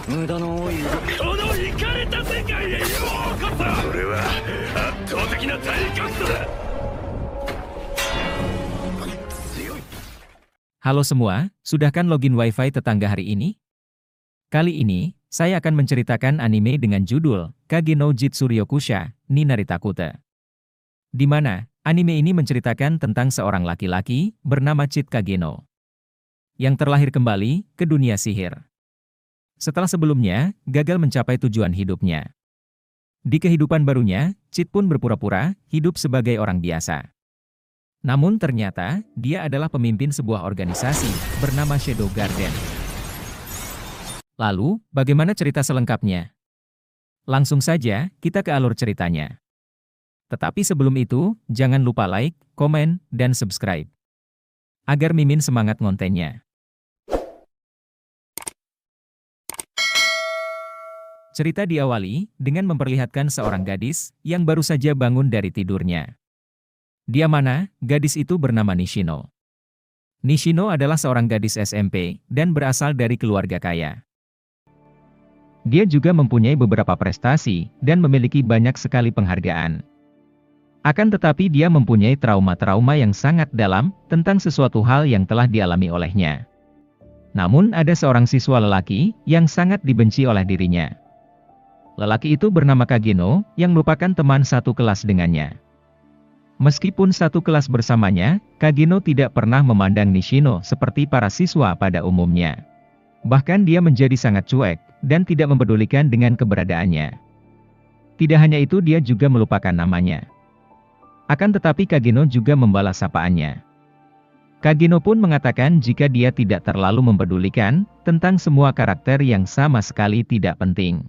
無駄の多いこのイカれた世界へようこそ。これは圧倒的な対決だ。強い。 Halo semua, sudah kan login WiFi tetangga hari ini? Kali ini, saya akan menceritakan anime dengan judul Kage no Jitsu Ryokusha, ni Naritakute. Di mana, anime ini menceritakan tentang seorang laki-laki bernama Chit Kageno yang terlahir kembali ke dunia sihir. Setelah sebelumnya, gagal mencapai tujuan hidupnya. Di kehidupan barunya, Chit pun berpura-pura hidup sebagai orang biasa. Namun ternyata, dia adalah pemimpin sebuah organisasi bernama Shadow Garden. Lalu, bagaimana cerita selengkapnya? Langsung saja, kita ke alur ceritanya. Tetapi sebelum itu, jangan lupa like, komen, dan subscribe. Agar Mimin semangat ngontennya. Cerita diawali dengan memperlihatkan seorang gadis yang baru saja bangun dari tidurnya. Dia mana? Gadis itu bernama Nishino. Nishino adalah seorang gadis SMP dan berasal dari keluarga kaya. Dia juga mempunyai beberapa prestasi dan memiliki banyak sekali penghargaan. Akan tetapi dia mempunyai trauma-trauma yang sangat dalam tentang sesuatu hal yang telah dialami olehnya. Namun ada seorang siswa lelaki yang sangat dibenci oleh dirinya. Lelaki itu bernama Kageno yang merupakan teman satu kelas dengannya. Meskipun satu kelas bersamanya, Kageno tidak pernah memandang Nishino seperti para siswa pada umumnya. Bahkan dia menjadi sangat cuek dan tidak mempedulikan dengan keberadaannya. Tidak hanya itu, dia juga melupakan namanya. Akan tetapi Kageno juga membalas sapaannya. Kageno pun mengatakan jika dia tidak terlalu mempedulikan tentang semua karakter yang sama sekali tidak penting.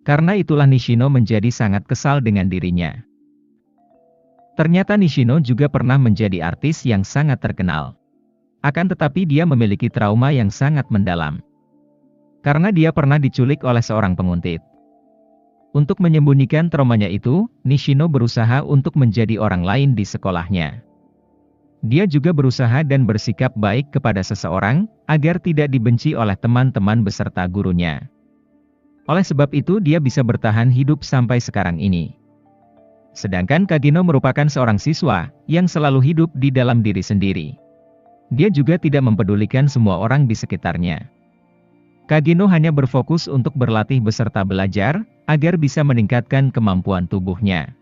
Karena itulah Nishino menjadi sangat kesal dengan dirinya. Ternyata Nishino juga pernah menjadi artis yang sangat terkenal. Akan tetapi dia memiliki trauma yang sangat mendalam. Karena dia pernah diculik oleh seorang penguntit. Untuk menyembunyikan traumanya itu, Nishino berusaha untuk menjadi orang lain di sekolahnya. Dia juga berusaha dan bersikap baik kepada seseorang, agar tidak dibenci oleh teman-teman beserta gurunya. Oleh sebab itu dia bisa bertahan hidup sampai sekarang ini. Sedangkan Kageno merupakan seorang siswa, yang selalu hidup di dalam diri sendiri. Dia juga tidak mempedulikan semua orang di sekitarnya. Kageno hanya berfokus untuk berlatih beserta belajar, agar bisa meningkatkan kemampuan tubuhnya.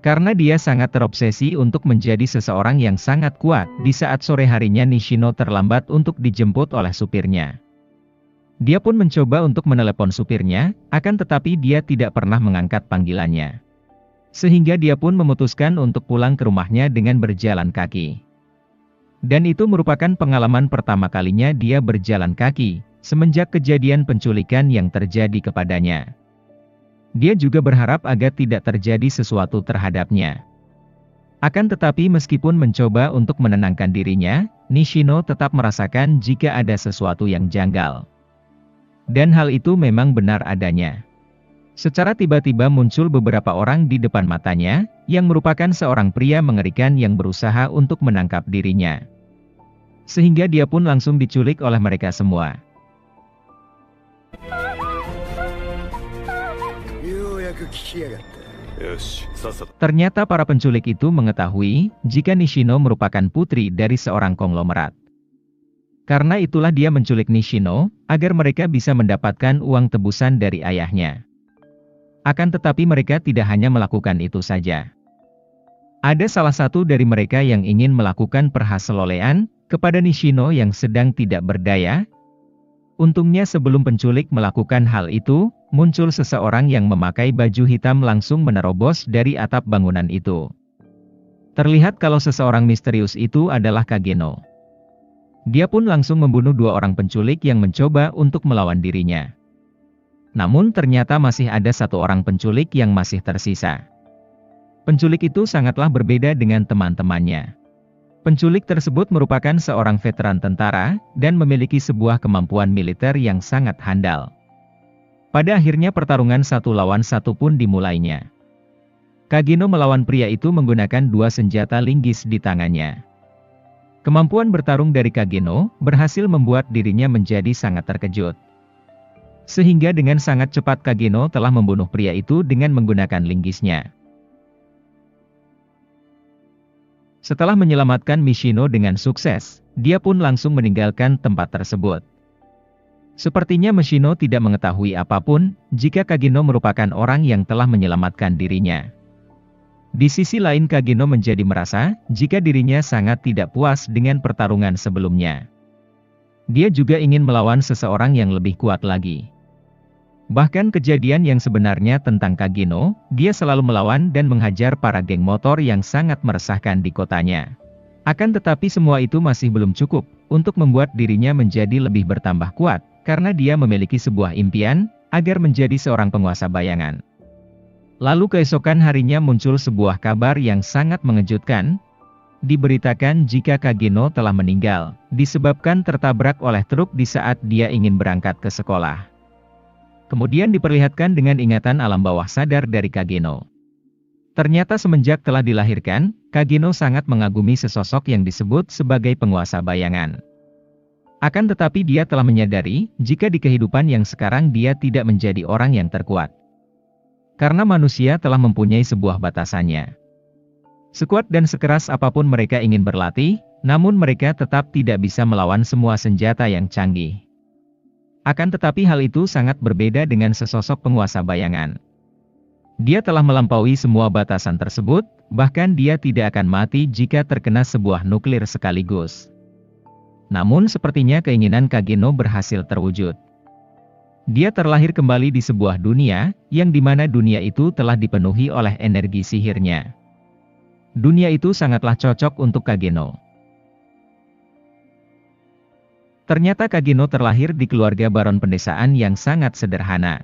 Karena dia sangat terobsesi untuk menjadi seseorang yang sangat kuat, di saat sore harinya Nishino terlambat untuk dijemput oleh supirnya. Dia pun mencoba untuk menelepon supirnya, akan tetapi dia tidak pernah mengangkat panggilannya. Sehingga dia pun memutuskan untuk pulang ke rumahnya dengan berjalan kaki. Dan itu merupakan pengalaman pertama kalinya dia berjalan kaki, semenjak kejadian penculikan yang terjadi kepadanya. Dia juga berharap agar tidak terjadi sesuatu terhadapnya. Akan tetapi meskipun mencoba untuk menenangkan dirinya, Nishino tetap merasakan jika ada sesuatu yang janggal. Dan hal itu memang benar adanya. Secara tiba-tiba muncul beberapa orang di depan matanya, yang merupakan seorang pria mengerikan yang berusaha untuk menangkap dirinya. Sehingga dia pun langsung diculik oleh mereka semua. Ternyata para penculik itu mengetahui jika Nishino merupakan putri dari seorang konglomerat. Karena itulah dia menculik Nishino, agar mereka bisa mendapatkan uang tebusan dari ayahnya. Akan tetapi mereka tidak hanya melakukan itu saja. Ada salah satu dari mereka yang ingin melakukan perhaselolean kepada Nishino yang sedang tidak berdaya. Untungnya sebelum penculik melakukan hal itu, muncul seseorang yang memakai baju hitam langsung menerobos dari atap bangunan itu. Terlihat kalau seseorang misterius itu adalah Kageno. Dia pun langsung membunuh dua orang penculik yang mencoba untuk melawan dirinya. Namun ternyata masih ada satu orang penculik yang masih tersisa. Penculik itu sangatlah berbeda dengan teman-temannya. Penculik tersebut merupakan seorang veteran tentara, dan memiliki sebuah kemampuan militer yang sangat handal. Pada akhirnya pertarungan satu lawan satu pun dimulainya. Kageno melawan pria itu menggunakan dua senjata linggis di tangannya. Kemampuan bertarung dari Kageno berhasil membuat dirinya menjadi sangat terkejut. Sehingga dengan sangat cepat Kageno telah membunuh pria itu dengan menggunakan linggisnya. Setelah menyelamatkan Mishino dengan sukses, dia pun langsung meninggalkan tempat tersebut. Sepertinya Mishino tidak mengetahui apapun, jika Kageno merupakan orang yang telah menyelamatkan dirinya. Di sisi lain Kageno menjadi merasa, jika dirinya sangat tidak puas dengan pertarungan sebelumnya. Dia juga ingin melawan seseorang yang lebih kuat lagi. Bahkan kejadian yang sebenarnya tentang Kageno, dia selalu melawan dan menghajar para geng motor yang sangat meresahkan di kotanya. Akan tetapi semua itu masih belum cukup, untuk membuat dirinya menjadi lebih bertambah kuat, karena dia memiliki sebuah impian, agar menjadi seorang penguasa bayangan. Lalu keesokan harinya muncul sebuah kabar yang sangat mengejutkan. Diberitakan jika Kageno telah meninggal, disebabkan tertabrak oleh truk di saat dia ingin berangkat ke sekolah. Kemudian diperlihatkan dengan ingatan alam bawah sadar dari Kageno. Ternyata semenjak telah dilahirkan, Kageno sangat mengagumi sesosok yang disebut sebagai penguasa bayangan. Akan tetapi dia telah menyadari, jika di kehidupan yang sekarang dia tidak menjadi orang yang terkuat. Karena manusia telah mempunyai sebuah batasannya. Sekuat dan sekeras apapun mereka ingin berlatih, namun mereka tetap tidak bisa melawan semua senjata yang canggih. Akan tetapi hal itu sangat berbeda dengan sesosok penguasa bayangan. Dia telah melampaui semua batasan tersebut, bahkan dia tidak akan mati jika terkena sebuah nuklir sekaligus. Namun sepertinya keinginan Kageno berhasil terwujud. Dia terlahir kembali di sebuah dunia, yang dimana dunia itu telah dipenuhi oleh energi sihirnya. Dunia itu sangatlah cocok untuk Kageno. Ternyata Kageno terlahir di keluarga baron pendesaan yang sangat sederhana.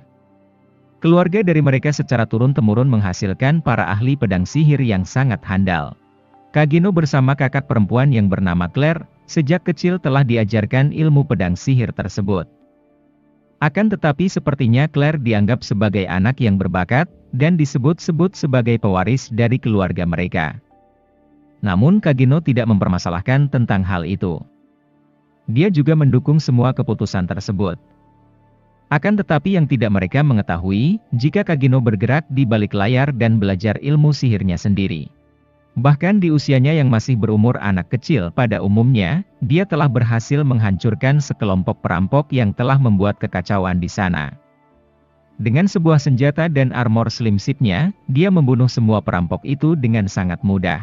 Keluarga dari mereka secara turun-temurun menghasilkan para ahli pedang sihir yang sangat handal. Kageno bersama kakak perempuan yang bernama Claire, sejak kecil telah diajarkan ilmu pedang sihir tersebut. Akan tetapi sepertinya Claire dianggap sebagai anak yang berbakat, dan disebut-sebut sebagai pewaris dari keluarga mereka. Namun Kageno tidak mempermasalahkan tentang hal itu. Dia juga mendukung semua keputusan tersebut. Akan tetapi yang tidak mereka mengetahui, jika Kageno bergerak di balik layar dan belajar ilmu sihirnya sendiri. Bahkan di usianya yang masih berumur anak kecil pada umumnya, dia telah berhasil menghancurkan sekelompok perampok yang telah membuat kekacauan di sana. Dengan sebuah senjata dan armor slimshipnya, dia membunuh semua perampok itu dengan sangat mudah.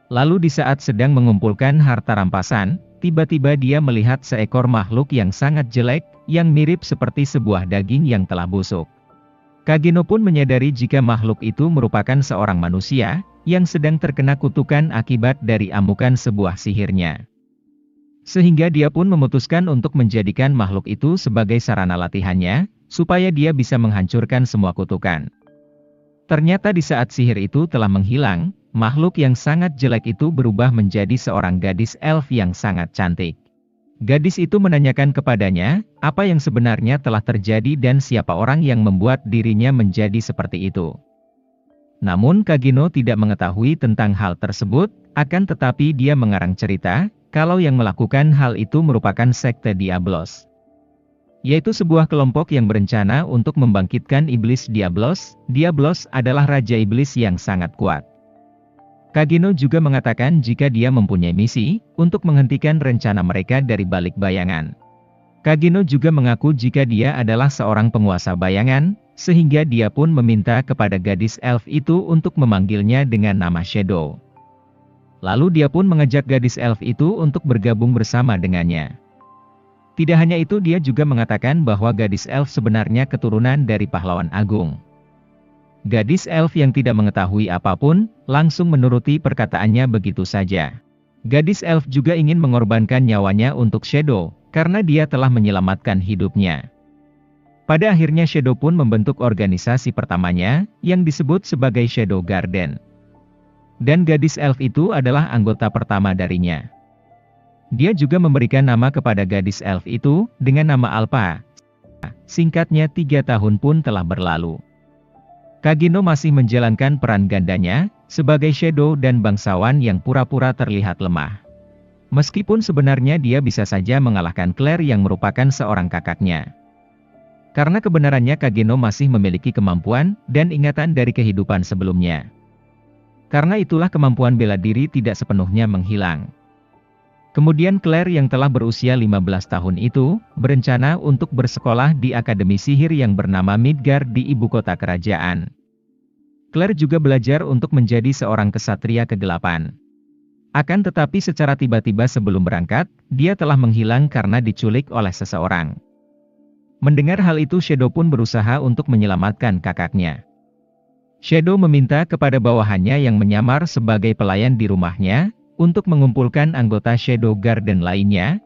Lalu di saat sedang mengumpulkan harta rampasan, tiba-tiba dia melihat seekor makhluk yang sangat jelek, yang mirip seperti sebuah daging yang telah busuk. Kageno pun menyadari jika makhluk itu merupakan seorang manusia, yang sedang terkena kutukan akibat dari amukan sebuah sihirnya. Sehingga dia pun memutuskan untuk menjadikan makhluk itu sebagai sarana latihannya, supaya dia bisa menghancurkan semua kutukan. Ternyata di saat sihir itu telah menghilang, makhluk yang sangat jelek itu berubah menjadi seorang gadis elf yang sangat cantik. Gadis itu menanyakan kepadanya, apa yang sebenarnya telah terjadi dan siapa orang yang membuat dirinya menjadi seperti itu. Namun Kageno tidak mengetahui tentang hal tersebut, akan tetapi dia mengarang cerita, kalau yang melakukan hal itu merupakan sekte Diablos. Yaitu sebuah kelompok yang berencana untuk membangkitkan iblis Diablos. Diablos adalah raja iblis yang sangat kuat. Kageno juga mengatakan jika dia mempunyai misi, untuk menghentikan rencana mereka dari balik bayangan. Kageno juga mengaku jika dia adalah seorang penguasa bayangan, sehingga dia pun meminta kepada gadis elf itu untuk memanggilnya dengan nama Shadow. Lalu dia pun mengajak gadis elf itu untuk bergabung bersama dengannya. Tidak hanya itu, dia juga mengatakan bahwa gadis elf sebenarnya keturunan dari pahlawan agung. Gadis elf yang tidak mengetahui apapun, langsung menuruti perkataannya begitu saja. Gadis elf juga ingin mengorbankan nyawanya untuk Shadow, karena dia telah menyelamatkan hidupnya. Pada akhirnya Shadow pun membentuk organisasi pertamanya, yang disebut sebagai Shadow Garden. Dan gadis elf itu adalah anggota pertama darinya. Dia juga memberikan nama kepada gadis elf itu, dengan nama Alpha. Singkatnya 3 tahun pun telah berlalu. Kageno masih menjalankan peran gandanya, sebagai Shadow dan bangsawan yang pura-pura terlihat lemah. Meskipun sebenarnya dia bisa saja mengalahkan Claire yang merupakan seorang kakaknya. Karena kebenarannya Kageno masih memiliki kemampuan dan ingatan dari kehidupan sebelumnya. Karena itulah kemampuan bela diri tidak sepenuhnya menghilang. Kemudian Claire yang telah berusia 15 tahun itu, berencana untuk bersekolah di Akademi Sihir yang bernama Midgard di ibu kota kerajaan. Claire juga belajar untuk menjadi seorang kesatria kegelapan. Akan tetapi secara tiba-tiba sebelum berangkat, dia telah menghilang karena diculik oleh seseorang. Mendengar hal itu Shadow pun berusaha untuk menyelamatkan kakaknya. Shadow meminta kepada bawahannya yang menyamar sebagai pelayan di rumahnya, untuk mengumpulkan anggota Shadow Garden lainnya.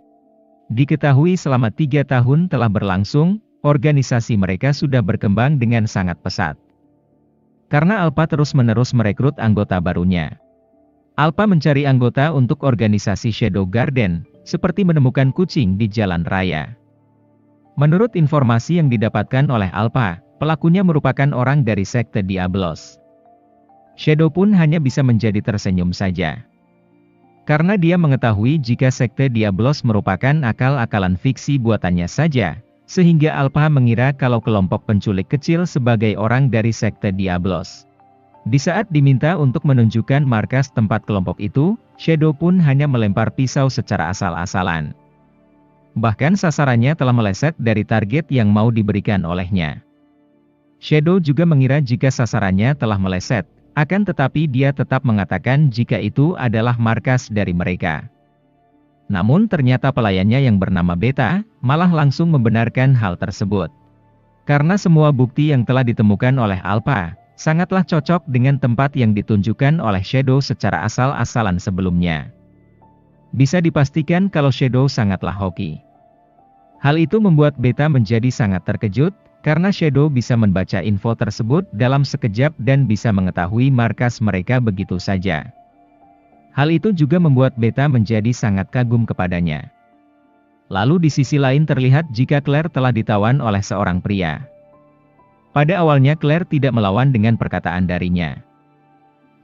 Diketahui selama 3 tahun telah berlangsung, organisasi mereka sudah berkembang dengan sangat pesat. Karena Alpha terus-menerus merekrut anggota barunya. Alpha mencari anggota untuk organisasi Shadow Garden, seperti menemukan kucing di jalan raya. Menurut informasi yang didapatkan oleh Alpha, pelakunya merupakan orang dari sekte Diablos. Shadow pun hanya bisa menjadi tersenyum saja. Karena dia mengetahui jika sekte Diablos merupakan akal-akalan fiksi buatannya saja, sehingga Alpha mengira kalau kelompok penculik kecil sebagai orang dari sekte Diablos. Di saat diminta untuk menunjukkan markas tempat kelompok itu, Shadow pun hanya melempar pisau secara asal-asalan. Bahkan sasarannya telah meleset dari target yang mau diberikan olehnya. Shadow juga mengira jika sasarannya telah meleset, akan tetapi dia tetap mengatakan jika itu adalah markas dari mereka. Namun ternyata pelayannya yang bernama Beta, malah langsung membenarkan hal tersebut. Karena semua bukti yang telah ditemukan oleh Alpha, sangatlah cocok dengan tempat yang ditunjukkan oleh Shadow secara asal-asalan sebelumnya. Bisa dipastikan kalau Shadow sangatlah hoki. Hal itu membuat Beta menjadi sangat terkejut, karena Shadow bisa membaca info tersebut dalam sekejap dan bisa mengetahui markas mereka begitu saja. Hal itu juga membuat Beta menjadi sangat kagum kepadanya. Lalu di sisi lain terlihat jika Claire telah ditawan oleh seorang pria. Pada awalnya Claire tidak melawan dengan perkataan darinya.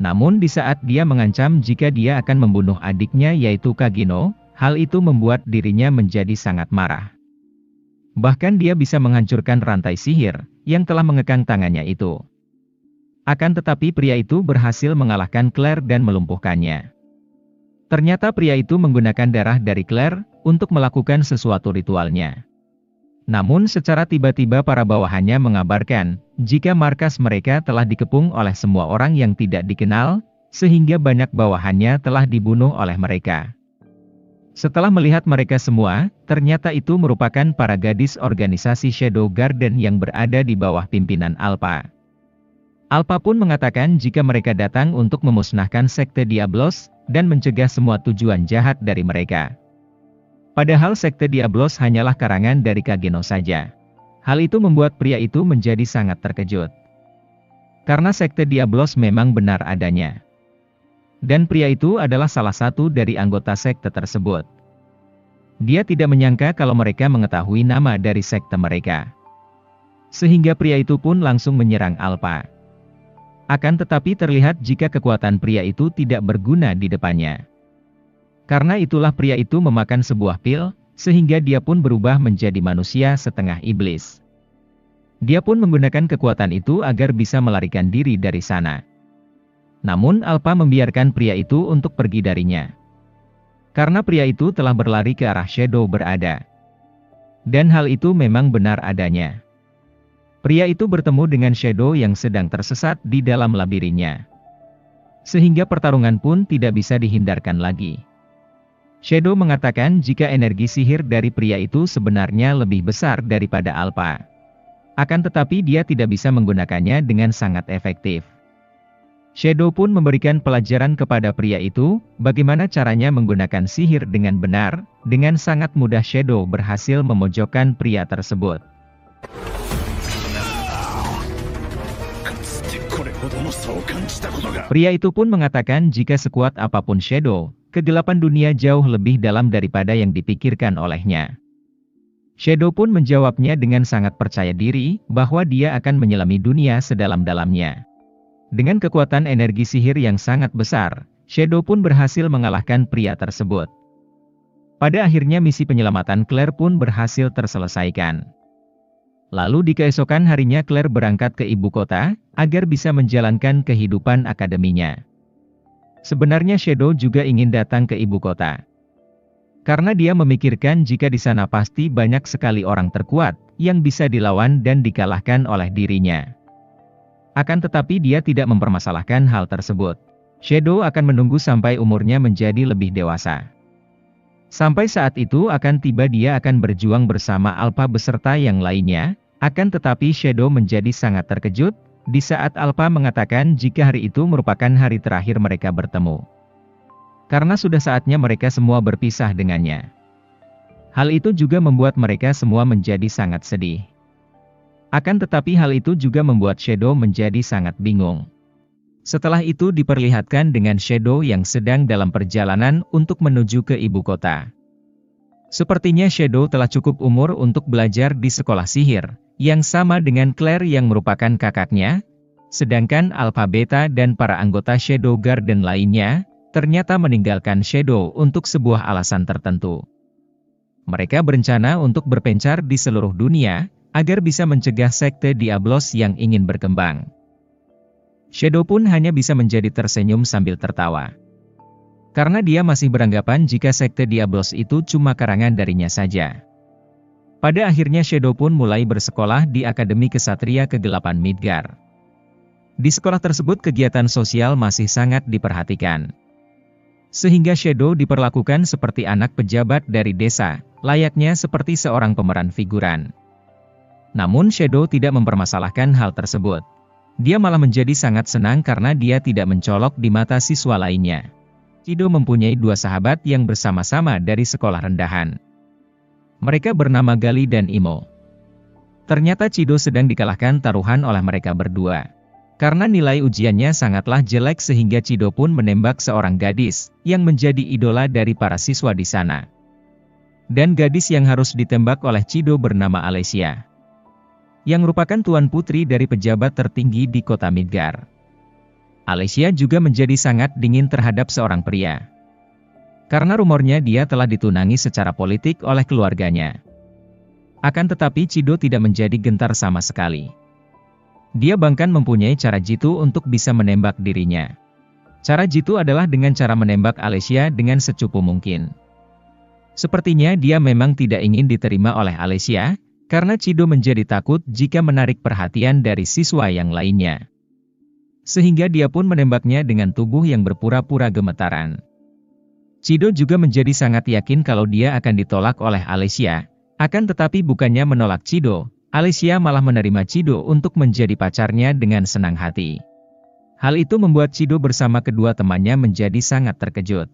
Namun di saat dia mengancam jika dia akan membunuh adiknya yaitu Kageno, hal itu membuat dirinya menjadi sangat marah. Bahkan dia bisa menghancurkan rantai sihir, yang telah mengekang tangannya itu. Akan tetapi pria itu berhasil mengalahkan Claire dan melumpuhkannya. Ternyata pria itu menggunakan darah dari Claire, untuk melakukan sesuatu ritualnya. Namun secara tiba-tiba para bawahannya mengabarkan, jika markas mereka telah dikepung oleh semua orang yang tidak dikenal, sehingga banyak bawahannya telah dibunuh oleh mereka. Setelah melihat mereka semua, ternyata itu merupakan para gadis organisasi Shadow Garden yang berada di bawah pimpinan Alpha. Alpha pun mengatakan jika mereka datang untuk memusnahkan sekte Diablos, dan mencegah semua tujuan jahat dari mereka. Padahal sekte Diablos hanyalah karangan dari Kageno saja. Hal itu membuat pria itu menjadi sangat terkejut. Karena sekte Diablos memang benar adanya. Dan pria itu adalah salah satu dari anggota sekte tersebut. Dia tidak menyangka kalau mereka mengetahui nama dari sekte mereka. Sehingga pria itu pun langsung menyerang Alpha. Akan tetapi terlihat jika kekuatan pria itu tidak berguna di depannya. Karena itulah pria itu memakan sebuah pil, sehingga dia pun berubah menjadi manusia setengah iblis. Dia pun menggunakan kekuatan itu agar bisa melarikan diri dari sana. Namun Alpha membiarkan pria itu untuk pergi darinya. Karena pria itu telah berlari ke arah Shadow berada. Dan hal itu memang benar adanya. Pria itu bertemu dengan Shadow yang sedang tersesat di dalam labirinnya. Sehingga pertarungan pun tidak bisa dihindarkan lagi. Shadow mengatakan jika energi sihir dari pria itu sebenarnya lebih besar daripada Alpha. Akan tetapi dia tidak bisa menggunakannya dengan sangat efektif. Shadow pun memberikan pelajaran kepada pria itu, bagaimana caranya menggunakan sihir dengan benar. Dengan sangat mudah Shadow berhasil memojokkan pria tersebut. Pria itu pun mengatakan jika sekuat apapun Shadow, kegelapan dunia jauh lebih dalam daripada yang dipikirkan olehnya. Shadow pun menjawabnya dengan sangat percaya diri, bahwa dia akan menyelami dunia sedalam-dalamnya. Dengan kekuatan energi sihir yang sangat besar, Shadow pun berhasil mengalahkan pria tersebut. Pada akhirnya misi penyelamatan Claire pun berhasil terselesaikan. Lalu di keesokan harinya Claire berangkat ke ibu kota, agar bisa menjalankan kehidupan akademinya. Sebenarnya Shadow juga ingin datang ke ibu kota. Karena dia memikirkan jika di sana pasti banyak sekali orang terkuat, yang bisa dilawan dan dikalahkan oleh dirinya. Akan tetapi dia tidak mempermasalahkan hal tersebut. Shadow akan menunggu sampai umurnya menjadi lebih dewasa. Sampai saat itu akan tiba dia akan berjuang bersama Alpha beserta yang lainnya, akan tetapi Shadow menjadi sangat terkejut, di saat Alpha mengatakan jika hari itu merupakan hari terakhir mereka bertemu. Karena sudah saatnya mereka semua berpisah dengannya. Hal itu juga membuat mereka semua menjadi sangat sedih. Akan tetapi hal itu juga membuat Shadow menjadi sangat bingung. Setelah itu diperlihatkan dengan Shadow yang sedang dalam perjalanan untuk menuju ke ibu kota. Sepertinya Shadow telah cukup umur untuk belajar di sekolah sihir, yang sama dengan Claire yang merupakan kakaknya, sedangkan Alpha Beta dan para anggota Shadow Garden lainnya, ternyata meninggalkan Shadow untuk sebuah alasan tertentu. Mereka berencana untuk berpencar di seluruh dunia, agar bisa mencegah sekte Diablos yang ingin berkembang. Shadow pun hanya bisa menjadi tersenyum sambil tertawa. Karena dia masih beranggapan jika sekte Diablos itu cuma karangan darinya saja. Pada akhirnya Shadow pun mulai bersekolah di Akademi Kesatria Kegelapan Midgar. Di sekolah tersebut kegiatan sosial masih sangat diperhatikan. Sehingga Shadow diperlakukan seperti anak pejabat dari desa, layaknya seperti seorang pemeran figuran. Namun Shadow tidak mempermasalahkan hal tersebut. Dia malah menjadi sangat senang karena dia tidak mencolok di mata siswa lainnya. Chido mempunyai dua sahabat yang bersama-sama dari sekolah rendahan. Mereka bernama Gali dan Imo. Ternyata Chido sedang dikalahkan taruhan oleh mereka berdua. Karena nilai ujiannya sangatlah jelek sehingga Chido pun menembak seorang gadis, yang menjadi idola dari para siswa di sana. Dan gadis yang harus ditembak oleh Chido bernama Alessia, yang merupakan tuan putri dari pejabat tertinggi di kota Midgar. Alessia juga menjadi sangat dingin terhadap seorang pria. Karena rumornya dia telah ditunangi secara politik oleh keluarganya. Akan tetapi Chido tidak menjadi gentar sama sekali. Dia bahkan mempunyai cara jitu untuk bisa menembak dirinya. Cara jitu adalah dengan cara menembak Alessia dengan secupu mungkin. Sepertinya dia memang tidak ingin diterima oleh Alessia, karena Chido menjadi takut jika menarik perhatian dari siswa yang lainnya. Sehingga dia pun menembaknya dengan tubuh yang berpura-pura gemetaran. Chido juga menjadi sangat yakin kalau dia akan ditolak oleh Alessia, akan tetapi bukannya menolak Chido, Alessia malah menerima Chido untuk menjadi pacarnya dengan senang hati. Hal itu membuat Chido bersama kedua temannya menjadi sangat terkejut.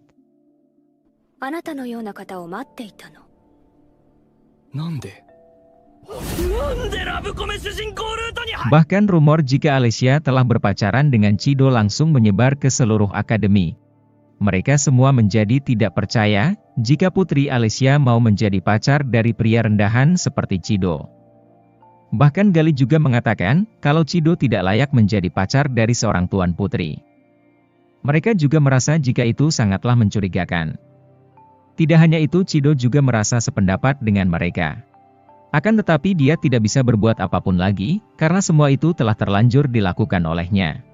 Bahkan rumor jika Alessia telah berpacaran dengan Chido langsung menyebar ke seluruh akademi. Mereka semua menjadi tidak percaya, jika putri Alessia mau menjadi pacar dari pria rendahan seperti Chido. Bahkan Gali juga mengatakan, kalau Chido tidak layak menjadi pacar dari seorang tuan putri. Mereka juga merasa jika itu sangatlah mencurigakan. Tidak hanya itu, Chido juga merasa sependapat dengan mereka. Akan tetapi dia tidak bisa berbuat apapun lagi, karena semua itu telah terlanjur dilakukan olehnya.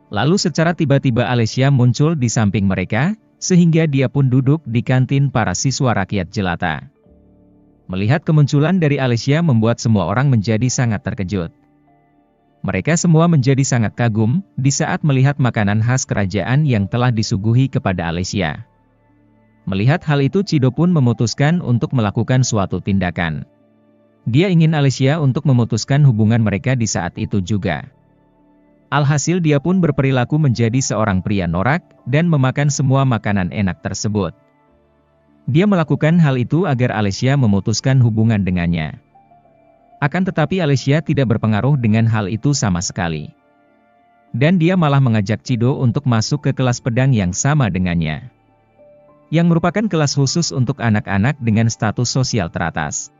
Lalu secara tiba-tiba Alessia muncul di samping mereka, sehingga dia pun duduk di kantin para siswa rakyat jelata. Melihat kemunculan dari Alessia membuat semua orang menjadi sangat terkejut. Mereka semua menjadi sangat kagum, di saat melihat makanan khas kerajaan yang telah disuguhi kepada Alessia. Melihat hal itu Chido pun memutuskan untuk melakukan suatu tindakan. Dia ingin Alessia untuk memutuskan hubungan mereka di saat itu juga. Alhasil dia pun berperilaku menjadi seorang pria norak, dan memakan semua makanan enak tersebut. Dia melakukan hal itu agar Alessia memutuskan hubungan dengannya. Akan tetapi Alessia tidak berpengaruh dengan hal itu sama sekali. Dan dia malah mengajak Chido untuk masuk ke kelas pedang yang sama dengannya. Yang merupakan kelas khusus untuk anak-anak dengan status sosial teratas.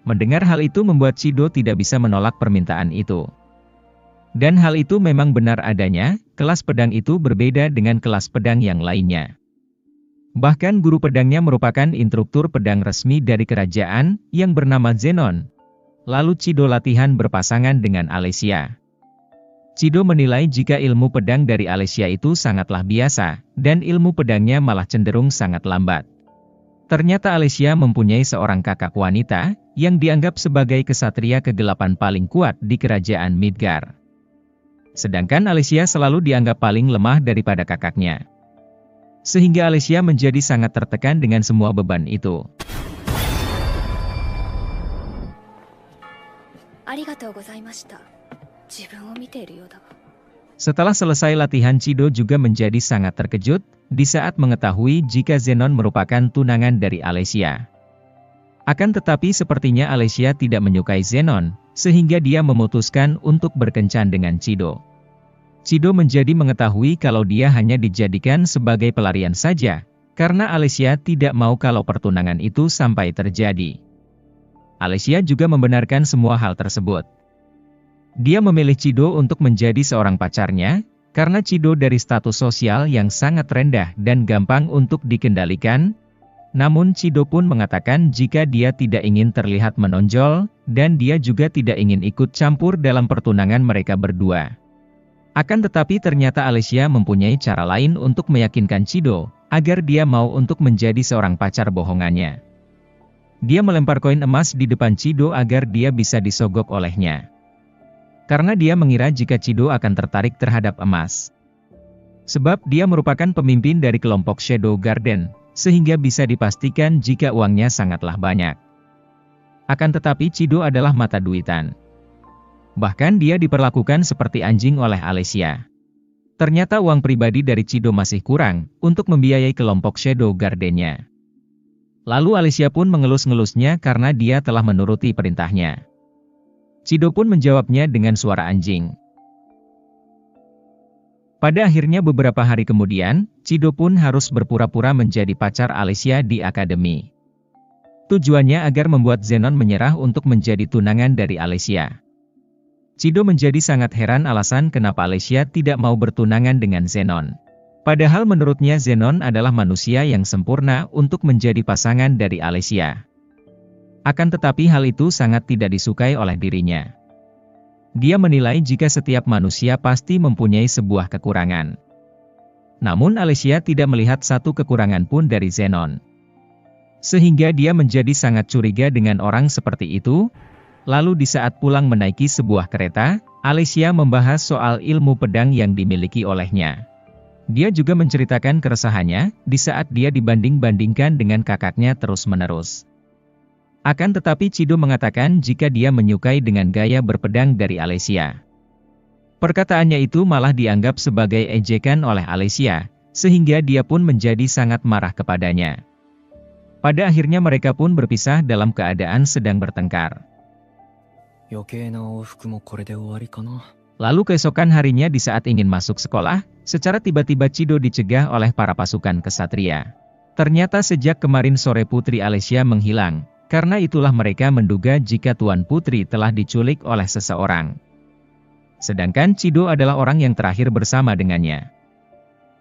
Mendengar hal itu membuat Chido tidak bisa menolak permintaan itu. Dan hal itu memang benar adanya, kelas pedang itu berbeda dengan kelas pedang yang lainnya. Bahkan guru pedangnya merupakan instruktur pedang resmi dari kerajaan yang bernama Zenon. Lalu Chido latihan berpasangan dengan Alicia. Chido menilai jika ilmu pedang dari Alicia itu sangatlah biasa, dan ilmu pedangnya malah cenderung sangat lambat. Ternyata Alicia mempunyai seorang kakak wanita, yang dianggap sebagai kesatria kegelapan paling kuat di kerajaan Midgar. Sedangkan Alicia selalu dianggap paling lemah daripada kakaknya. Sehingga Alicia menjadi sangat tertekan dengan semua beban itu. Setelah selesai latihan, Chido juga menjadi sangat terkejut di saat mengetahui jika Zenon merupakan tunangan dari Alicia. Akan tetapi sepertinya Alicia tidak menyukai Zenon, sehingga dia memutuskan untuk berkencan dengan Chido. Chido menjadi mengetahui kalau dia hanya dijadikan sebagai pelarian saja, karena Alicia tidak mau kalau pertunangan itu sampai terjadi. Alicia juga membenarkan semua hal tersebut. Dia memilih Chido untuk menjadi seorang pacarnya, karena Chido dari status sosial yang sangat rendah dan gampang untuk dikendalikan. Namun Chido pun mengatakan jika dia tidak ingin terlihat menonjol, dan dia juga tidak ingin ikut campur dalam pertunangan mereka berdua. Akan tetapi ternyata Alicia mempunyai cara lain untuk meyakinkan Chido, agar dia mau untuk menjadi seorang pacar bohongannya. Dia melempar koin emas di depan Chido agar dia bisa disogok olehnya. Karena dia mengira jika Chido akan tertarik terhadap emas. Sebab dia merupakan pemimpin dari kelompok Shadow Garden, sehingga bisa dipastikan jika uangnya sangatlah banyak. Akan tetapi Chido adalah mata duitan. Bahkan dia diperlakukan seperti anjing oleh Alicia. Ternyata uang pribadi dari Chido masih kurang untuk membiayai kelompok Shadow Garden-nya. Lalu Alicia pun mengelus-ngelusnya karena dia telah menuruti perintahnya. Chido pun menjawabnya dengan suara anjing. Pada akhirnya beberapa hari kemudian, Chido pun harus berpura-pura menjadi pacar Alicia di akademi. Tujuannya agar membuat Zenon menyerah untuk menjadi tunangan dari Alicia. Chido menjadi sangat heran alasan kenapa Alicia tidak mau bertunangan dengan Zenon. Padahal menurutnya Zenon adalah manusia yang sempurna untuk menjadi pasangan dari Alicia. Akan tetapi hal itu sangat tidak disukai oleh dirinya. Dia menilai jika setiap manusia pasti mempunyai sebuah kekurangan. Namun Alicia tidak melihat satu kekurangan pun dari Zenon. Sehingga dia menjadi sangat curiga dengan orang seperti itu. Lalu di saat pulang menaiki sebuah kereta, Alicia membahas soal ilmu pedang yang dimiliki olehnya. Dia juga menceritakan keresahannya di saat dia dibanding-bandingkan dengan kakaknya terus-menerus. Akan tetapi Chido mengatakan jika dia menyukai dengan gaya berpedang dari Alicia. Perkataannya itu malah dianggap sebagai ejekan oleh Alicia, sehingga dia pun menjadi sangat marah kepadanya. Pada akhirnya mereka pun berpisah dalam keadaan sedang bertengkar. Lalu keesokan harinya di saat ingin masuk sekolah, secara tiba-tiba Chido dicegah oleh para pasukan kesatria. Ternyata sejak kemarin sore Putri Alicia menghilang, karena itulah mereka menduga jika Tuan Putri telah diculik oleh seseorang. Sedangkan Chido adalah orang yang terakhir bersama dengannya.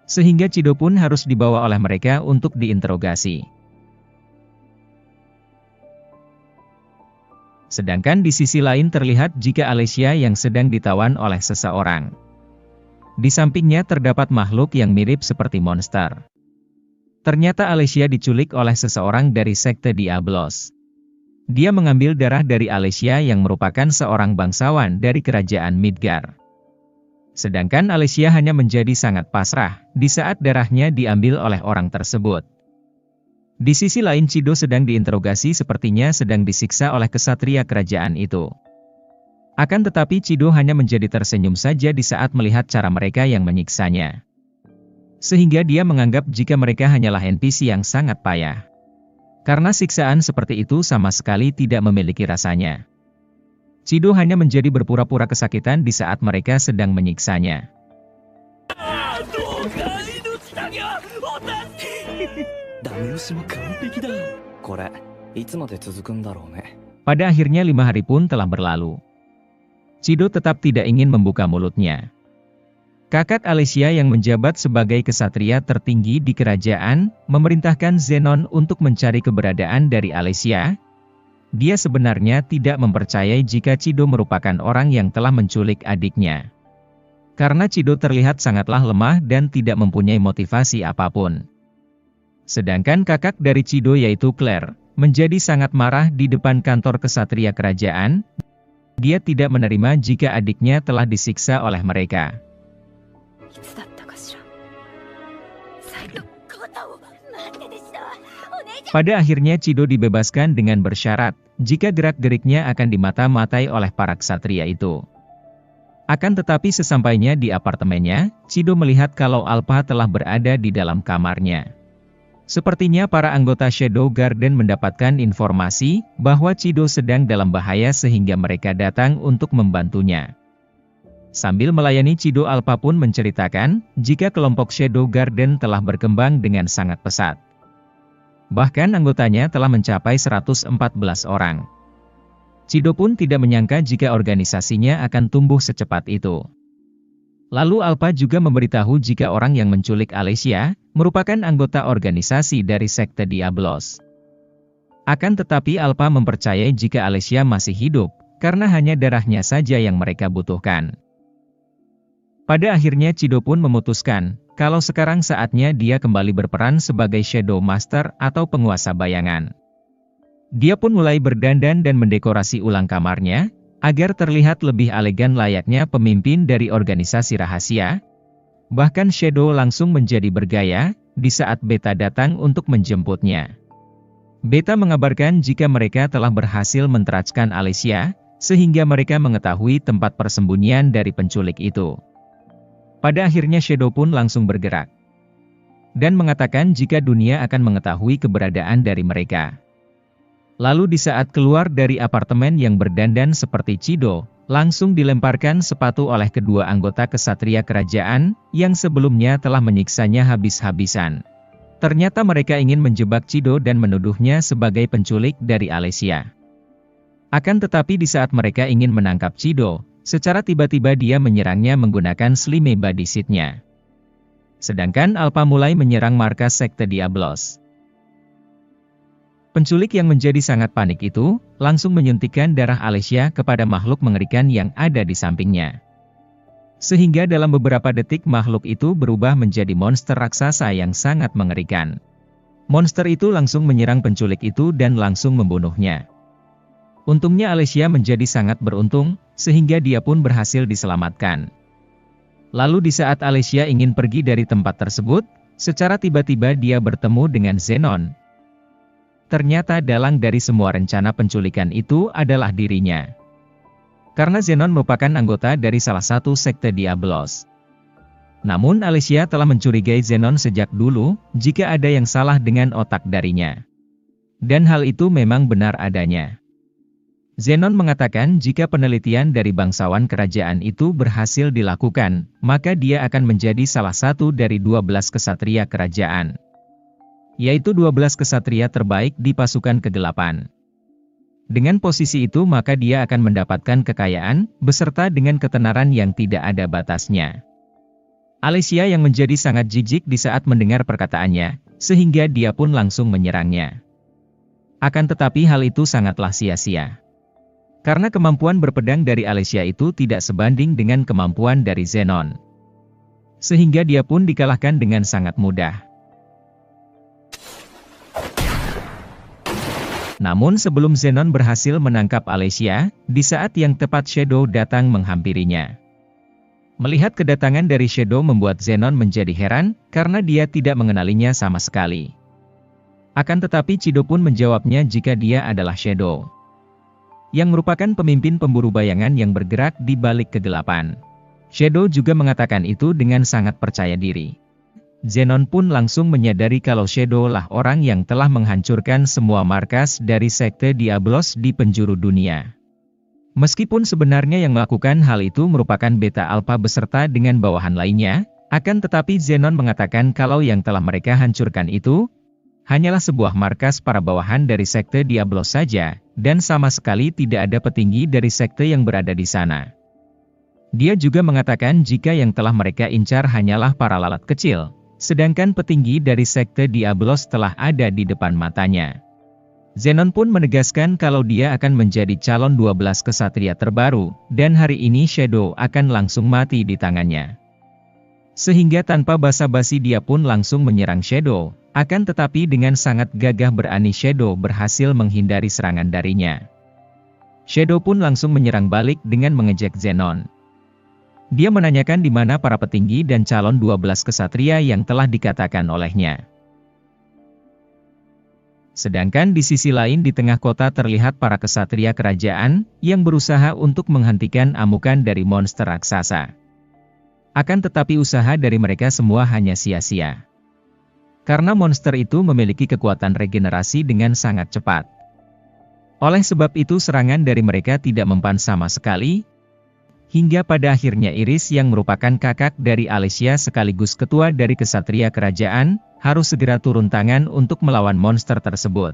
Sehingga Chido pun harus dibawa oleh mereka untuk diinterogasi. Sedangkan di sisi lain terlihat jika Alicia yang sedang ditawan oleh seseorang. Di sampingnya terdapat makhluk yang mirip seperti monster. Ternyata Alicia diculik oleh seseorang dari sekte Diablos. Dia mengambil darah dari Alicia yang merupakan seorang bangsawan dari kerajaan Midgar. Sedangkan Alicia hanya menjadi sangat pasrah di saat darahnya diambil oleh orang tersebut. Di sisi lain Chido sedang diinterogasi sepertinya sedang disiksa oleh kesatria kerajaan itu. Akan tetapi Chido hanya menjadi tersenyum saja di saat melihat cara mereka yang menyiksanya. Sehingga dia menganggap jika mereka hanyalah NPC yang sangat payah. Karena siksaan seperti itu sama sekali tidak memiliki rasanya. Chido hanya menjadi berpura-pura kesakitan di saat mereka sedang menyiksanya. Pada akhirnya 5 hari pun telah berlalu. Chido tetap tidak ingin membuka mulutnya. Kakak Alesia yang menjabat sebagai kesatria tertinggi di kerajaan, memerintahkan Zenon untuk mencari keberadaan dari Alesia. Dia sebenarnya tidak mempercayai jika Chido merupakan orang yang telah menculik adiknya. Karena Chido terlihat sangatlah lemah dan tidak mempunyai motivasi apapun. Sedangkan kakak dari Chido yaitu Claire, menjadi sangat marah di depan kantor kesatria kerajaan. Dia tidak menerima jika adiknya telah disiksa oleh mereka. Pada akhirnya Chido dibebaskan dengan bersyarat, jika gerak-geriknya akan dimata-matai oleh para ksatria itu. Akan tetapi sesampainya di apartemennya, Chido melihat kalau Alpha telah berada di dalam kamarnya. Sepertinya para anggota Shadow Garden mendapatkan informasi bahwa Chido sedang dalam bahaya sehingga mereka datang untuk membantunya. Sambil melayani Chido, Alpha pun menceritakan jika kelompok Shadow Garden telah berkembang dengan sangat pesat. Bahkan anggotanya telah mencapai 114 orang. Chido pun tidak menyangka jika organisasinya akan tumbuh secepat itu. Lalu Alpha juga memberitahu jika orang yang menculik Alesia merupakan anggota organisasi dari sekte Diablos. Akan tetapi Alpha mempercayai jika Alesia masih hidup, karena hanya darahnya saja yang mereka butuhkan. Pada akhirnya Chido pun memutuskan, kalau sekarang saatnya dia kembali berperan sebagai Shadow Master atau penguasa bayangan. Dia pun mulai berdandan dan mendekorasi ulang kamarnya, agar terlihat lebih elegan layaknya pemimpin dari organisasi rahasia. Bahkan Shadow langsung menjadi bergaya, di saat Beta datang untuk menjemputnya. Beta mengabarkan jika mereka telah berhasil menterackan Alesia, sehingga mereka mengetahui tempat persembunyian dari penculik itu. Pada akhirnya Shadow pun langsung bergerak. Dan mengatakan jika dunia akan mengetahui keberadaan dari mereka. Lalu di saat keluar dari apartemen yang berdandan seperti Chido, langsung dilemparkan sepatu oleh kedua anggota kesatria kerajaan, yang sebelumnya telah menyiksanya habis-habisan. Ternyata mereka ingin menjebak Chido dan menuduhnya sebagai penculik dari Alesia. Akan tetapi di saat mereka ingin menangkap Chido, secara tiba-tiba dia menyerangnya menggunakan Slime Body Seed-nya. Sedangkan Alpha mulai menyerang markas sekte Diablos. Penculik yang menjadi sangat panik itu, langsung menyuntikkan darah Alesia kepada makhluk mengerikan yang ada di sampingnya. Sehingga dalam beberapa detik makhluk itu berubah menjadi monster raksasa yang sangat mengerikan. Monster itu langsung menyerang penculik itu dan langsung membunuhnya. Untungnya Alesia menjadi sangat beruntung, sehingga dia pun berhasil diselamatkan. Lalu di saat Alesia ingin pergi dari tempat tersebut, secara tiba-tiba dia bertemu dengan Zenon. Ternyata dalang dari semua rencana penculikan itu adalah dirinya. Karena Zenon merupakan anggota dari salah satu sekte Diablos. Namun Alesia telah mencurigai Zenon sejak dulu, jika ada yang salah dengan otak darinya. Dan hal itu memang benar adanya. Zenon mengatakan jika penelitian dari bangsawan kerajaan itu berhasil dilakukan, maka dia akan menjadi salah satu dari 12 kesatria kerajaan. Yaitu 12 kesatria terbaik di pasukan kegelapan. Dengan posisi itu maka dia akan mendapatkan kekayaan, beserta dengan ketenaran yang tidak ada batasnya. Alesia yang menjadi sangat jijik di saat mendengar perkataannya, sehingga dia pun langsung menyerangnya. Akan tetapi hal itu sangatlah sia-sia. Karena kemampuan berpedang dari Alesia itu tidak sebanding dengan kemampuan dari Zenon. Sehingga dia pun dikalahkan dengan sangat mudah. Namun sebelum Zenon berhasil menangkap Alesia, di saat yang tepat Shadow datang menghampirinya. Melihat kedatangan dari Shadow membuat Zenon menjadi heran, karena dia tidak mengenalinya sama sekali. Akan tetapi Chido pun menjawabnya jika dia adalah Shadow. Yang merupakan pemimpin pemburu bayangan yang bergerak di balik kegelapan. Shadow juga mengatakan itu dengan sangat percaya diri. Zenon pun langsung menyadari kalau Shadow lah orang yang telah menghancurkan semua markas dari sekte Diablos di penjuru dunia. Meskipun sebenarnya yang melakukan hal itu merupakan Beta Alpha beserta dengan bawahan lainnya, akan tetapi Zenon mengatakan kalau yang telah mereka hancurkan itu hanyalah sebuah markas para bawahan dari sekte Diablos saja, dan sama sekali tidak ada petinggi dari sekte yang berada di sana. Dia juga mengatakan jika yang telah mereka incar hanyalah para lalat kecil, sedangkan petinggi dari sekte Diablos telah ada di depan matanya. Zenon pun menegaskan kalau dia akan menjadi calon 12 kesatria terbaru, dan hari ini Shadow akan langsung mati di tangannya. Sehingga tanpa basa-basi dia pun langsung menyerang Shadow, akan tetapi dengan sangat gagah berani Shadow berhasil menghindari serangan darinya. Shadow pun langsung menyerang balik dengan mengejek Zenon. Dia menanyakan di mana para petinggi dan calon 12 kesatria yang telah dikatakan olehnya. Sedangkan di sisi lain di tengah kota terlihat para kesatria kerajaan, yang berusaha untuk menghentikan amukan dari monster raksasa. Akan tetapi usaha dari mereka semua hanya sia-sia. Karena monster itu memiliki kekuatan regenerasi dengan sangat cepat. Oleh sebab itu serangan dari mereka tidak mempan sama sekali, hingga pada akhirnya Iris yang merupakan kakak dari Alicia sekaligus ketua dari kesatria kerajaan, harus segera turun tangan untuk melawan monster tersebut.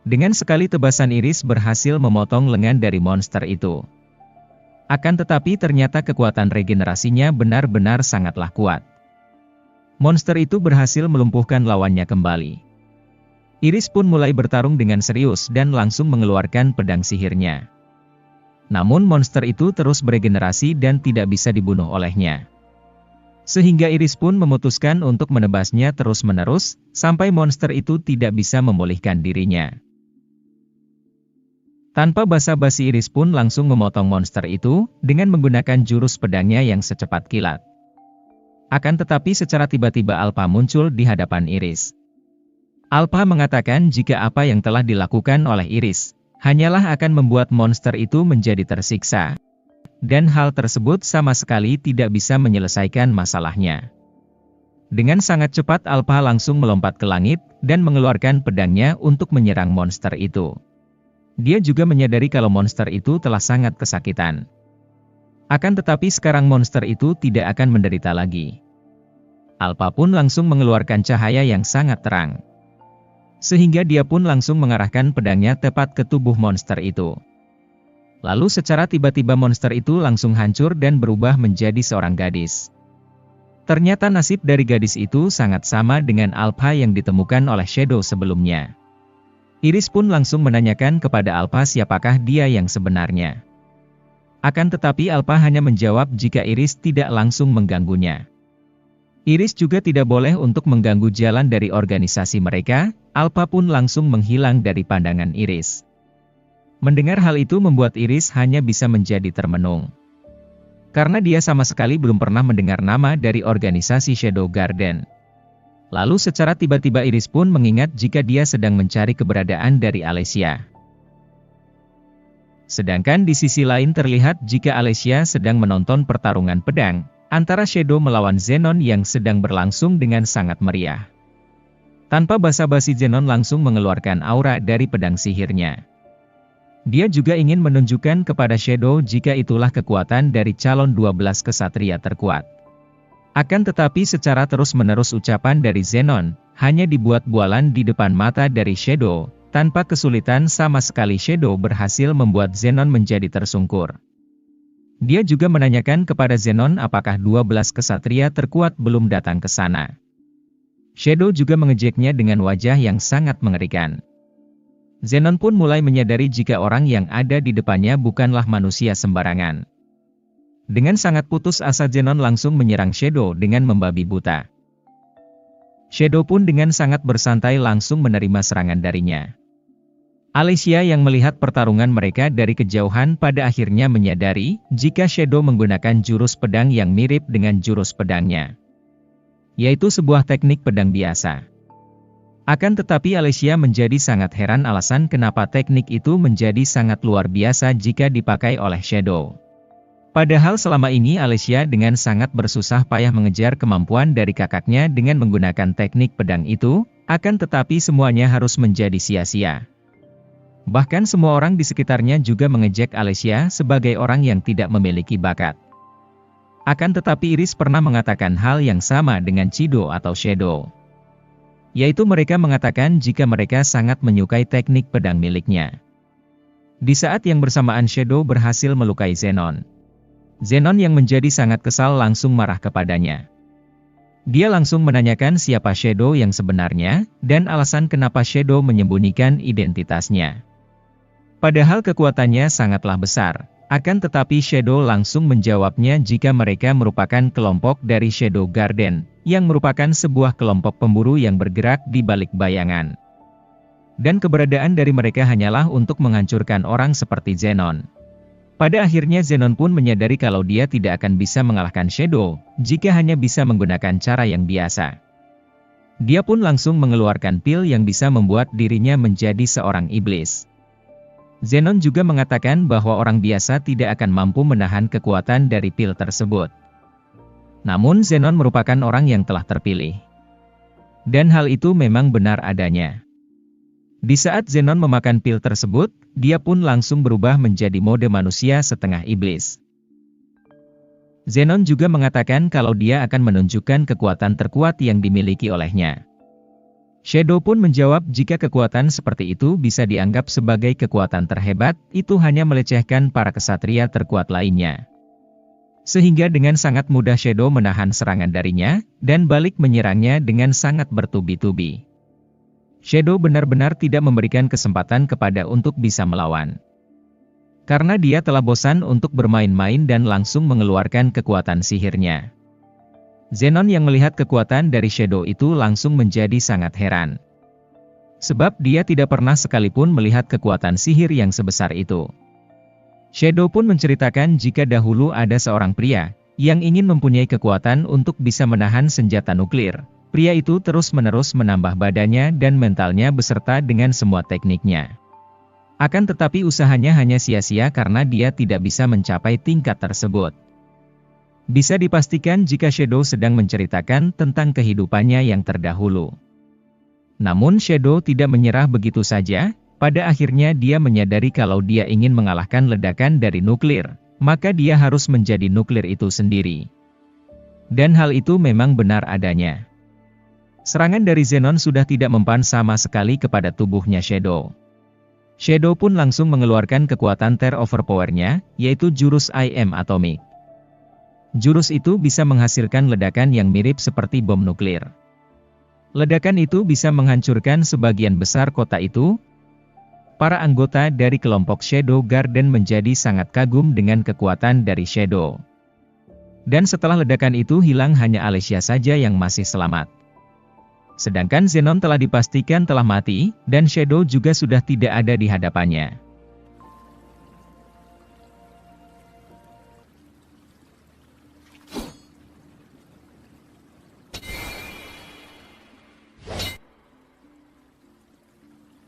Dengan sekali tebasan Iris berhasil memotong lengan dari monster itu. Akan tetapi ternyata kekuatan regenerasinya benar-benar sangatlah kuat. Monster itu berhasil melumpuhkan lawannya kembali. Iris pun mulai bertarung dengan serius dan langsung mengeluarkan pedang sihirnya. Namun monster itu terus beregenerasi dan tidak bisa dibunuh olehnya. Sehingga Iris pun memutuskan untuk menebasnya terus-menerus, sampai monster itu tidak bisa memulihkan dirinya. Tanpa basa-basi Iris pun langsung memotong monster itu, dengan menggunakan jurus pedangnya yang secepat kilat. Akan tetapi secara tiba-tiba Alpha muncul di hadapan Iris. Alpha mengatakan jika apa yang telah dilakukan oleh Iris, hanyalah akan membuat monster itu menjadi tersiksa. Dan hal tersebut sama sekali tidak bisa menyelesaikan masalahnya. Dengan sangat cepat Alpha langsung melompat ke langit, dan mengeluarkan pedangnya untuk menyerang monster itu. Dia juga menyadari kalau monster itu telah sangat kesakitan. Akan tetapi sekarang monster itu tidak akan menderita lagi. Alpha pun langsung mengeluarkan cahaya yang sangat terang. Sehingga dia pun langsung mengarahkan pedangnya tepat ke tubuh monster itu. Lalu secara tiba-tiba monster itu langsung hancur dan berubah menjadi seorang gadis. Ternyata nasib dari gadis itu sangat sama dengan Alpha yang ditemukan oleh Shadow sebelumnya. Iris pun langsung menanyakan kepada Alpha siapakah dia yang sebenarnya. Akan tetapi Alpha hanya menjawab jika Iris tidak langsung mengganggunya. Iris juga tidak boleh untuk mengganggu jalan dari organisasi mereka, Alpha pun langsung menghilang dari pandangan Iris. Mendengar hal itu membuat Iris hanya bisa menjadi termenung. Karena dia sama sekali belum pernah mendengar nama dari organisasi Shadow Garden. Lalu secara tiba-tiba Iris pun mengingat jika dia sedang mencari keberadaan dari Alicia. Sedangkan di sisi lain terlihat jika Alicia sedang menonton pertarungan pedang antara Shadow melawan Zenon yang sedang berlangsung dengan sangat meriah. Tanpa basa-basi Zenon langsung mengeluarkan aura dari pedang sihirnya. Dia juga ingin menunjukkan kepada Shadow jika itulah kekuatan dari calon 12 kesatria terkuat. Akan tetapi secara terus-menerus ucapan dari Zenon, hanya dibuat bualan di depan mata dari Shadow, tanpa kesulitan sama sekali Shadow berhasil membuat Zenon menjadi tersungkur. Dia juga menanyakan kepada Zenon apakah 12 kesatria terkuat belum datang ke sana. Shadow juga mengejeknya dengan wajah yang sangat mengerikan. Zenon pun mulai menyadari jika orang yang ada di depannya bukanlah manusia sembarangan. Dengan sangat putus asa Zenon langsung menyerang Shadow dengan membabi buta. Shadow pun dengan sangat bersantai langsung menerima serangan darinya. Alicia yang melihat pertarungan mereka dari kejauhan pada akhirnya menyadari jika Shadow menggunakan jurus pedang yang mirip dengan jurus pedangnya. Yaitu sebuah teknik pedang biasa. Akan tetapi Alicia menjadi sangat heran alasan kenapa teknik itu menjadi sangat luar biasa jika dipakai oleh Shadow. Padahal selama ini Alicia dengan sangat bersusah payah mengejar kemampuan dari kakaknya dengan menggunakan teknik pedang itu, akan tetapi semuanya harus menjadi sia-sia. Bahkan semua orang di sekitarnya juga mengejek Alicia sebagai orang yang tidak memiliki bakat. Akan tetapi Iris pernah mengatakan hal yang sama dengan Chido atau Shadow. Yaitu mereka mengatakan jika mereka sangat menyukai teknik pedang miliknya. Di saat yang bersamaan Shadow berhasil melukai Zenon. Zenon yang menjadi sangat kesal langsung marah kepadanya. Dia langsung menanyakan siapa Shadow yang sebenarnya, dan alasan kenapa Shadow menyembunyikan identitasnya. Padahal kekuatannya sangatlah besar, akan tetapi Shadow langsung menjawabnya jika mereka merupakan kelompok dari Shadow Garden, yang merupakan sebuah kelompok pemburu yang bergerak di balik bayangan. Dan keberadaan dari mereka hanyalah untuk menghancurkan orang seperti Zenon. Pada akhirnya Zenon pun menyadari kalau dia tidak akan bisa mengalahkan Shadow, jika hanya bisa menggunakan cara yang biasa. Dia pun langsung mengeluarkan pil yang bisa membuat dirinya menjadi seorang iblis. Zenon juga mengatakan bahwa orang biasa tidak akan mampu menahan kekuatan dari pil tersebut. Namun Zenon merupakan orang yang telah terpilih. Dan hal itu memang benar adanya. Di saat Zenon memakan pil tersebut, dia pun langsung berubah menjadi mode manusia setengah iblis. Zenon juga mengatakan kalau dia akan menunjukkan kekuatan terkuat yang dimiliki olehnya. Shadow pun menjawab jika kekuatan seperti itu bisa dianggap sebagai kekuatan terhebat, itu hanya melecehkan para kesatria terkuat lainnya. Sehingga dengan sangat mudah Shadow menahan serangan darinya, dan balik menyerangnya dengan sangat bertubi-tubi. Shadow benar-benar tidak memberikan kesempatan kepada untuk bisa melawan. Karena dia telah bosan untuk bermain-main dan langsung mengeluarkan kekuatan sihirnya. Zenon yang melihat kekuatan dari Shadow itu langsung menjadi sangat heran. Sebab dia tidak pernah sekalipun melihat kekuatan sihir yang sebesar itu. Shadow pun menceritakan jika dahulu ada seorang pria, yang ingin mempunyai kekuatan untuk bisa menahan senjata nuklir. Pria itu terus-menerus menambah badannya dan mentalnya beserta dengan semua tekniknya. Akan tetapi usahanya hanya sia-sia karena dia tidak bisa mencapai tingkat tersebut. Bisa dipastikan jika Shadow sedang menceritakan tentang kehidupannya yang terdahulu. Namun Shadow tidak menyerah begitu saja, pada akhirnya dia menyadari kalau dia ingin mengalahkan ledakan dari nuklir, maka dia harus menjadi nuklir itu sendiri. Dan hal itu memang benar adanya. Serangan dari Zenon sudah tidak mempan sama sekali kepada tubuhnya Shadow. Shadow pun langsung mengeluarkan kekuatan Tear Overpower-nya, yaitu jurus I Am Atomic. Jurus itu bisa menghasilkan ledakan yang mirip seperti bom nuklir. Ledakan itu bisa menghancurkan sebagian besar kota itu. Para anggota dari kelompok Shadow Garden menjadi sangat kagum dengan kekuatan dari Shadow. Dan setelah ledakan itu hilang hanya Alicia saja yang masih selamat. Sedangkan Zenon telah dipastikan telah mati, dan Shadow juga sudah tidak ada di hadapannya.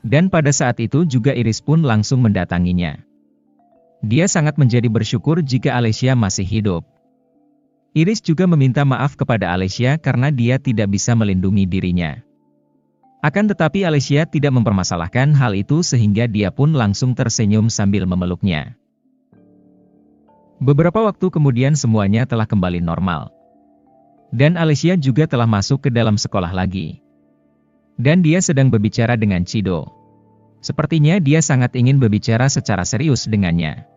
Dan pada saat itu juga Iris pun langsung mendatanginya. Dia sangat menjadi bersyukur jika Alicia masih hidup. Iris juga meminta maaf kepada Alicia karena dia tidak bisa melindungi dirinya. Akan tetapi Alicia tidak mempermasalahkan hal itu sehingga dia pun langsung tersenyum sambil memeluknya. Beberapa waktu kemudian semuanya telah kembali normal. Dan Alicia juga telah masuk ke dalam sekolah lagi. Dan dia sedang berbicara dengan Chido. Sepertinya dia sangat ingin berbicara secara serius dengannya.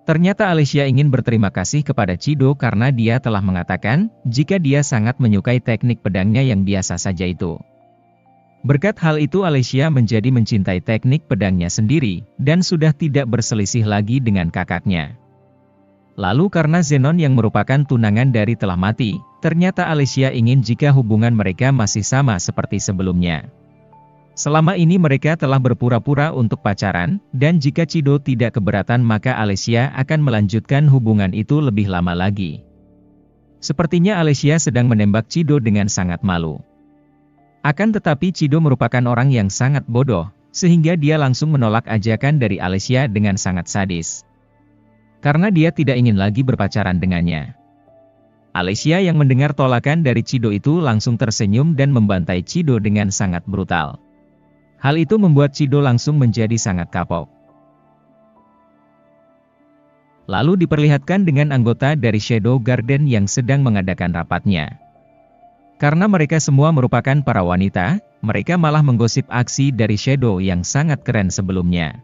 Ternyata Alicia ingin berterima kasih kepada Chido karena dia telah mengatakan, jika dia sangat menyukai teknik pedangnya yang biasa saja itu. Berkat hal itu Alicia menjadi mencintai teknik pedangnya sendiri, dan sudah tidak berselisih lagi dengan kakaknya. Lalu karena Zenon yang merupakan tunangan dari telah mati, ternyata Alicia ingin jika hubungan mereka masih sama seperti sebelumnya. Selama ini mereka telah berpura-pura untuk pacaran, dan jika Chido tidak keberatan maka Alicia akan melanjutkan hubungan itu lebih lama lagi. Sepertinya Alicia sedang menembak Chido dengan sangat malu. Akan tetapi Chido merupakan orang yang sangat bodoh, sehingga dia langsung menolak ajakan dari Alicia dengan sangat sadis. Karena dia tidak ingin lagi berpacaran dengannya. Alicia yang mendengar tolakan dari Chido itu langsung tersenyum dan membantai Chido dengan sangat brutal. Hal itu membuat Chido langsung menjadi sangat kapok. Lalu diperlihatkan dengan anggota dari Shadow Garden yang sedang mengadakan rapatnya. Karena mereka semua merupakan para wanita, mereka malah menggosip aksi dari Shadow yang sangat keren sebelumnya.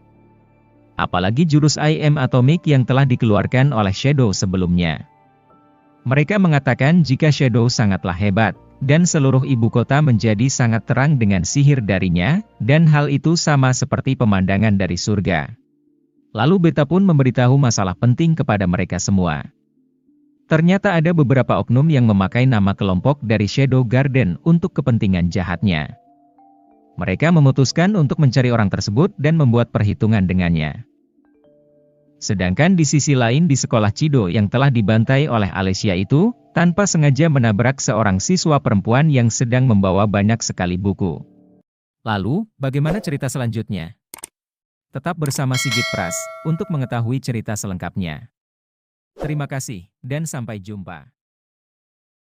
apalagi jurus I Am Atomic yang telah dikeluarkan oleh Shadow sebelumnya. Mereka mengatakan jika Shadow sangatlah hebat, dan seluruh ibu kota menjadi sangat terang dengan sihir darinya, dan hal itu sama seperti pemandangan dari surga. Lalu Beta pun memberitahu masalah penting kepada mereka semua. Ternyata ada beberapa oknum yang memakai nama kelompok dari Shadow Garden untuk kepentingan jahatnya. Mereka memutuskan untuk mencari orang tersebut dan membuat perhitungan dengannya. Sedangkan di sisi lain di sekolah Cido yang telah dibantai oleh Alicia itu, tanpa sengaja menabrak seorang siswa perempuan yang sedang membawa banyak sekali buku. Lalu, bagaimana cerita selanjutnya? Tetap bersama Sigit Pras untuk mengetahui cerita selengkapnya. Terima kasih, dan sampai jumpa.